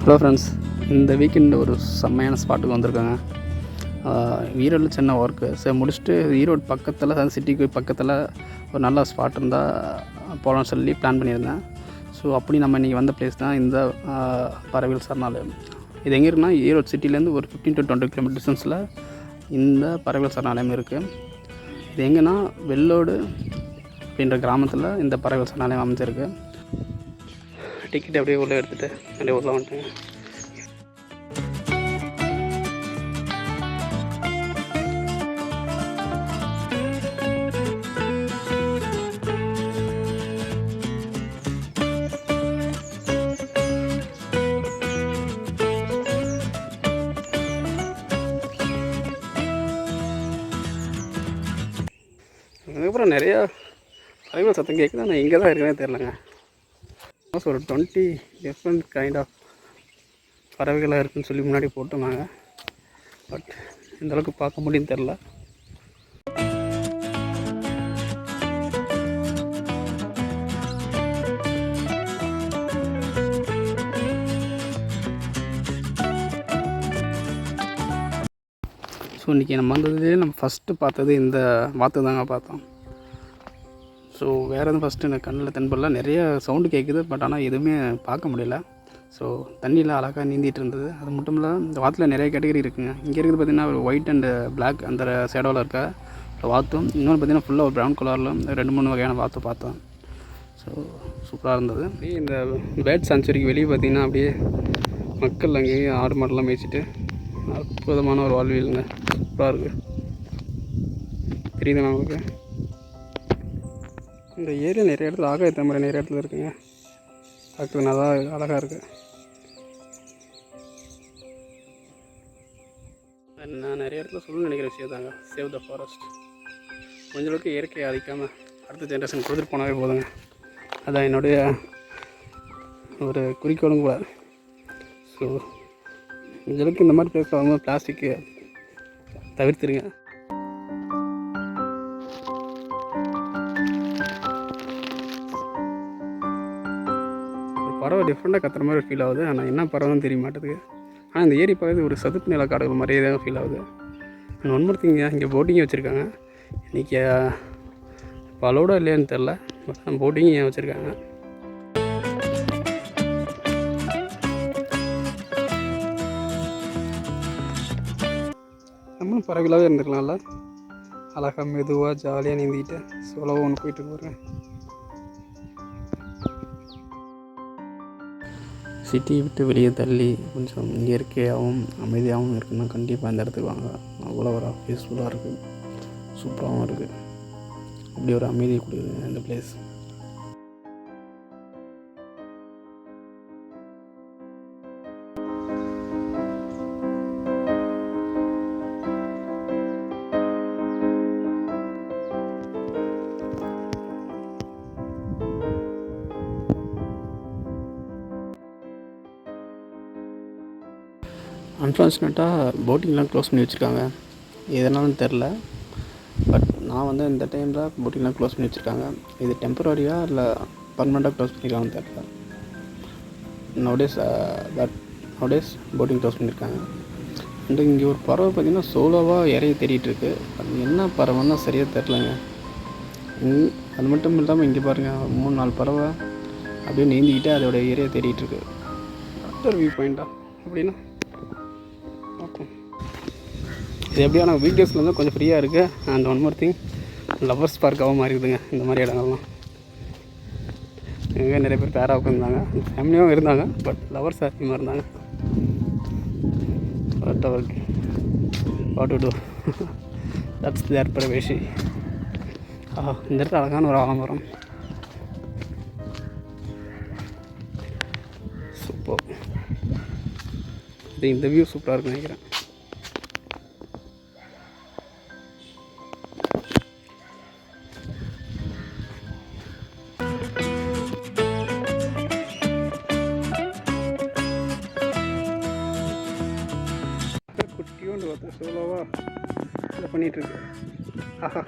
Hello friends, இந்த weekend ஒரு செம்மையான ஸ்பாட்டுக்கு வந்திருக்காங்க. ஈரோடில் சின்ன ஒர்க்கு சரி முடிச்சுட்டு ஈரோடு பக்கத்தில் சிட்டிக்கு பக்கத்தில் ஒரு நல்ல ஸ்பாட் இருந்தால் போகலான்னு சொல்லி பிளான் பண்ணியிருந்தேன். ஸோ அப்படி நம்ம இன்றைக்கி வந்த பிளேஸ் தான் இந்த பறவைகள் சரணாலயம். இது எங்கே இருக்குன்னா, ஈரோடு சிட்டிலேருந்து ஒரு 15 to 20 கிலோமீட்டர் டிஸ்டன்ஸில் இந்த பறவைகள் சரணாலயம் இருக்குது. இது எங்கன்னா வெள்ளோடு அப்படின்ற கிராமத்தில் இந்த பறவைகள் சரணாலயம் அமைஞ்சிருக்கு. டிக்கெட் அப்படியே உள்ளே எடுத்துகிட்டு அப்படியே உள்ளே வந்துட்டேங்க. அதுக்கப்புறம் நிறையா பறவைகள் சத்தம் கேட்குது. ஆனால் இங்கே தான் இருக்குன்னே தெரிலங்க. ஒரு 20 டிஃப்ரெண்ட் கைண்ட் ஆஃப் பறவைகளாக இருக்குதுன்னு சொல்லி முன்னாடி போட்டுருந்தாங்க. பட் எந்தளவுக்கு பார்க்க முடியும்னு தெரில. ஸோ இன்றைக்கி நம்ம வந்ததுலேயே நம்ம ஃபஸ்ட்டு பார்த்தது இந்த வாத்து தாங்க பார்த்தோம். ஸோ வேறு எதுவும் ஃபஸ்ட்டு எனக்கு கண்ணில் தென்படல. நிறைய சவுண்டு கேட்குது, பட் ஆனால் எதுவுமே பார்க்க முடியல. ஸோ தண்ணியில் அழகாக நீந்திட்டு இருந்தது. அது மட்டும் இல்லை, இந்த வாத்தில் நிறைய கேட்டகரி இருக்குதுங்க. இங்கே இருக்குது பார்த்திங்கன்னா ஒரு ஒயிட் அண்டு பிளாக் அந்த ஷேடோவில் இருக்க வாத்தும், இன்னொன்று பார்த்திங்கன்னா ஃபுல்லாக ஒரு ப்ரௌன் கலரில் 2-3 வகையான வாத்து பார்த்தோம். ஸோ சூப்பராக இருந்தது. அப்படியே இந்த பேர்ட் சாங்சுரிக்கு வெளியே பார்த்திங்கன்னா அப்படியே மக்கள் அங்கேயும் ஆடு மாடெல்லாம் மேய்ச்சிட்டு அற்புதமான ஒரு வாழ்வியலுங்க. சூப்பராக இருக்குது. தெரியுதுண்ணா உங்களுக்கு? இந்த ஏரியா நிறைய இடத்துல ஆகாயத்த மாதிரி நிறைய இடத்துல இருக்குங்க. பார்க்குறது நல்லா அழகாக இருக்குது. நான் நிறைய இடத்துல சொல்லணும்னு நினைக்கிற விஷயம் தாங்க, சேவ் த ஃபாரஸ்ட். கொஞ்சளவுக்கு இயற்கையை அழிக்காமல் அடுத்த ஜென்ரேஷன் கொடுத்துட்டு போனாவே போதுங்க. அதான் என்னுடைய ஒரு குறிக்கோளும் கூட. ஸோ கொஞ்சளவுக்கு இந்த மாதிரி பிளேஸில் வரும்போது பிளாஸ்டிக்கு தவிர்த்துருங்க. பறவை டிஃப்ரெண்ட்டாக கத்துற மாதிரி ஃபீல் ஆகுது. ஆனால் என்ன பறவைன்னு தெரிய மாட்டேதுங்க. ஆனால் இந்த ஏரி பகுதி ஒரு சதுப்பு நில காடுகள் மாதிரியே தான் ஃபீல் ஆகுது. அண்ட் ஒன் மோர் திங், இங்கே போட்டிங்கும் வச்சுருக்காங்க. இன்றைக்கி இப்போ அலோடா இல்லையான்னு தெரில, பட் போட்டிங்கும் ஏன் வச்சுருக்காங்க. நம்மளும் பறவைகளாகவே இருந்துக்கலாம்ல. அழகாக மெதுவாக ஜாலியாக நீந்திக்கிட்டு சொலவாக ஒன்று போயிட்டு போகிறேன். சிட்டியை விட்டு வெளியே தள்ளி கொஞ்சம் இயற்கையாகவும் அமைதியாகவும் இருக்குன்னா கண்டிப்பாக அந்த இடத்துக்கு வாங்க. அவ்வளோ ஒரு பீஸ்ஃபுல்லாக இருக்குது, சூப்பராகவும் இருக்குது. அப்படி ஒரு அமைதி கொடுக்குது இந்த பிளேஸ். அன்ஃபார்ச்சுனேட்டாக போட்டிங்லாம் க்ளோஸ் பண்ணி வச்சுருக்காங்க. எதனாலும் தெரில. பட் நான் வந்து இந்த டைமில் போட்டிங்லாம் க்ளோஸ் பண்ணி வச்சுருக்காங்க. இது டெம்பரரியாக இல்லை பர்மனெண்ட்டாக க்ளோஸ் பண்ணியிருக்காங்கன்னு தெரில. நவடேஸ் போட்டிங் க்ளோஸ் பண்ணியிருக்காங்க. அண்டு இங்கே ஒரு பறவை பார்த்திங்கன்னா சோலோவாக இறைய தேடிட்டுருக்கு. அது என்ன பறவைன்னா சரியாக தெரிலங்க. அது மட்டும் இல்லாமல் இங்கே பாருங்கள், 3-4 பறவை அப்படியே நீந்திக்கிட்டு அதோட இறைய தேடிட்டுருக்கு. அடுத்த வியூ பாயிண்ட்டா அப்படின்னா இது எப்படியான வீடியோஸில் வந்து கொஞ்சம் ஃப்ரீயாக இருக்குது. And one more thing, lovers பார்க்காகவும் மாறி இருக்குதுங்க இந்த மாதிரி இடங்கள்லாம். எங்கே நிறைய பேர் பேராக உட்காந்துருந்தாங்க, ஃபேமிலியாகவும் இருந்தாங்க, பட் லவர்ஸ் அதிகமாக இருந்தாங்க. What to do, that's their privacy. இந்த இடத்துல அழகான ஒரு ஆலமரம். சூப்பர். இந்த வியூ சூப்பராக இருக்குன்னு நினைக்கிறேன். குட்டியோண்டு பார்த்து சோலோவாக இதை பண்ணிகிட்ருக்கு. ஆஹா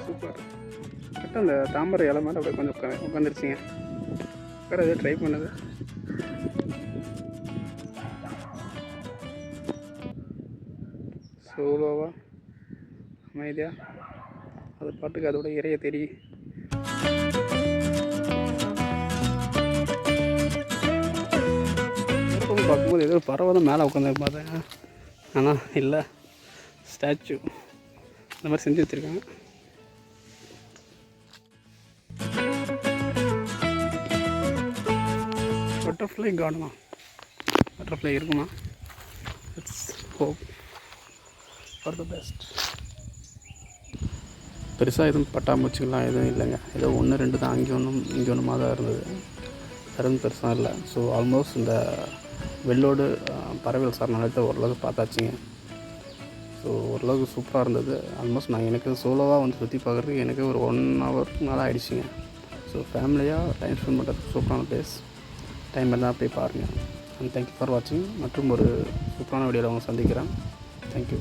சூப்பர். கரெக்டாக அந்த தாமரை இலை மேலே அப்படியே கொஞ்சம் உட்காந்துருச்சிங்க. உட்கார எதாவது ட்ரை பண்ணுது. சோலோவாக அமைதியாக அது பாட்டுக்கு அதோட இறைய தெரியும். பார்க்கும்போது ஏதோ பறவை தான் மேலே உட்காந்து பார்த்தேன், ஆனால் இல்லை, ஸ்டாச்சு இந்த மாதிரி செஞ்சு வச்சுருக்காங்க. பட்டர்ஃப்ளை கார்டனா, பட்டர்ஃப்ளை இருக்குமா? It's hope for the best. பெருசாக எதுவும் பட்டாம்பூச்சிகள்லாம் எதுவும் இல்லைங்க, ஏதோ 1-2 தான் அங்கே ஒன்றும் இங்கே ஒன்றுமா தான் இருந்தது, வேறு பெருசாக இல்லை. ஸோ ஆல்மோஸ்ட் இந்த வெள்ளோடு பறவைகள் சரணாலயத்தை ஓரளவுக்கு பார்த்தாச்சுங்க. ஸோ ஓரளவுக்கு சூப்பராக இருந்தது. ஆல்மோஸ்ட் நான் எனக்கு சோலோவாக வந்து சுற்றி பார்க்குறதுக்கு எனக்கு ஒரு 1 hour மேலே ஆகிடுச்சிங்க. ஸோ ஃபேமிலியாக டைம் ஸ்பெண்ட் பண்ணுறதுக்கு சூப்பரான பிளேஸ். டைம் இருந்தால் போய் பாருங்கள். அண்ட் தேங்க்யூ ஃபார் வாட்சிங். மற்றும் ஒரு சூப்பரான வீடியோவில் அவங்க சந்திக்கிறேன். தேங்க்யூ.